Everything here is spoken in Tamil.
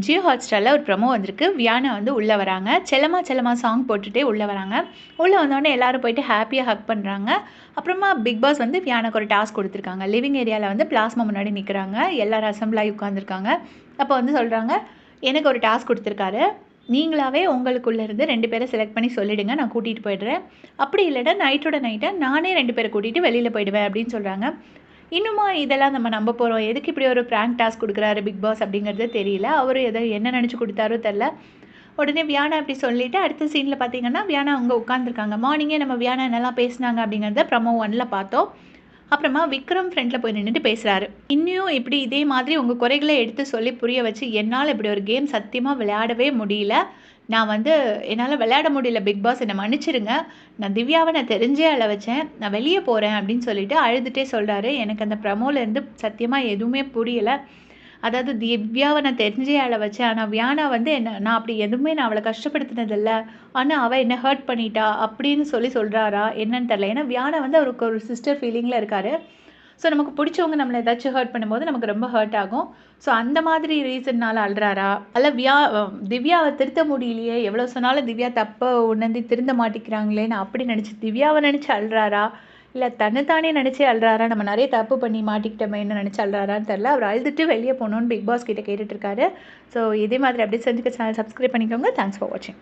ஜியோ ஹாட்ஸ்டாரில் ஒரு ப்ரமோ வந்திருக்கு. வியானா வந்து உள்ளே வராங்க. செல்லம்மா செல்லம்மா சாங் போட்டுகிட்டே உள்ளே வராங்க. உள்ளே வந்தோடனே எல்லாரும் போயிட்டு ஹாப்பியாக ஹக் பண்ணுறாங்க. அப்புறமா பிக் பாஸ் வந்து வியானாக்கு ஒரு டாஸ்க் கொடுத்துருக்காங்க. லிவிங் ஏரியாவில் வந்து பிளாஸ்மா முன்னாடி நிற்கிறாங்க. எல்லாரும் அசம்பிள் ஆகி உட்காந்துருக்காங்க. அப்போ வந்து சொல்கிறாங்க, எனக்கு ஒரு டாஸ்க் கொடுத்துருக்காரு. நீங்களாவே உங்களுக்குள்ளேருந்து 2 பேரை செலக்ட் பண்ணி சொல்லிடுங்க. நான் கூட்டிகிட்டு போயிடுறேன். அப்படி இல்லைன்னா நைட்டோட நைட்டாக நானே 2 பேரை கூட்டிகிட்டு வெளியில் போயிடுவேன் அப்படின்னு சொல்கிறாங்க. இன்னுமா இதெல்லாம் நம்ம நம்ப போகிறோம்? எதுக்கு இப்படி ஒரு பிராங்க் டாஸ்க் கொடுக்குறாரு பிக் பாஸ் அப்படிங்கிறது தெரியல. அவரு என்ன நினச்சி கொடுத்தாரோ தெரில. உடனே வியானா இப்படி சொல்லிவிட்டு அடுத்த சீனில் பார்த்தீங்கன்னா, வியானா அங்கே உட்காந்துருக்காங்க. மார்னிங்கே நம்ம வியானா என்னெல்லாம் பேசினாங்க அப்படிங்கிறத ப்ரமோ 1ல் பார்த்தோம். அப்புறமா விக்ரம் ஃப்ரண்ட்டில் போய் நின்றுட்டு பேசுகிறாரு. இன்னும் இப்படி இதே மாதிரி உங்கள் குறைகளை எடுத்து சொல்லி புரிய வச்சு என்னால் இப்படி ஒரு கேம் சத்தியமாக விளையாடவே முடியல. நான் வந்து என்னால் விளையாட முடியல பிக் பாஸ், என்னை மன்னிச்சிடுங்க. நான் திவ்யாவை நான் தெரிஞ்சே அழ வச்சேன். நான் வெளியே போகிறேன் அப்படின்னு சொல்லிட்டு அழுதுகிட்டே சொல்கிறாரு. எனக்கு அந்த ப்ரமோலேருந்து சத்தியமாக எதுவுமே புரியலை. அதாவது திவ்யாவை நான் தெரிஞ்சே அழ வச்சேன். ஆனால் வியானா வந்து நான் அப்படி எதுவுமே நான் அவளை கஷ்டப்படுத்தினதில்ல. ஆனால் அவள் என்ன ஹர்ட் பண்ணிட்டா அப்படின்னு சொல்கிறாரா என்னன்னு தெரில. ஏன்னா வியானா வந்து அவருக்கு ஒரு சிஸ்டர் ஃபீலிங்கில் இருக்கார். ஸோ நமக்கு பிடிச்சவங்க நம்மளை ஏதாச்சும் ஹர்ட் பண்ணும்போது நமக்கு ரொம்ப ஹர்ட் ஆகும். ஸோ அந்த மாதிரி ரீசன்னால் அழுறாரா? அல்ல திவ்யாவை திருத்த முடியலையே, எவ்வளோ சொன்னாலும் திவ்யா தப்பை உணர்ந்து திருந்த மாட்டேங்கிறாங்களேன்னு அப்படி நினச்சி திவ்யாவை நினச்சி அழுறாரா? இல்லை தன்னைத்தானே நினச்சி அழுறாரா? நம்ம நிறைய தப்பு பண்ணி மாட்டிக்கிட்டோமேன்னு நினச்சி அழுறாரான்னு தெரில. அவர் அழுதுட்டு வெளியே போகணுன்னு பிக் பாஸ் கிட்ட கேட்டுட்ருக்காரு. ஸோ இதே மாதிரி அப்படியே செஞ்சுக்க சேனல் சப்ஸ்கிரைப் பண்ணிக்கோங்க. தேங்க்ஸ் ஃபார் வாட்சிங்.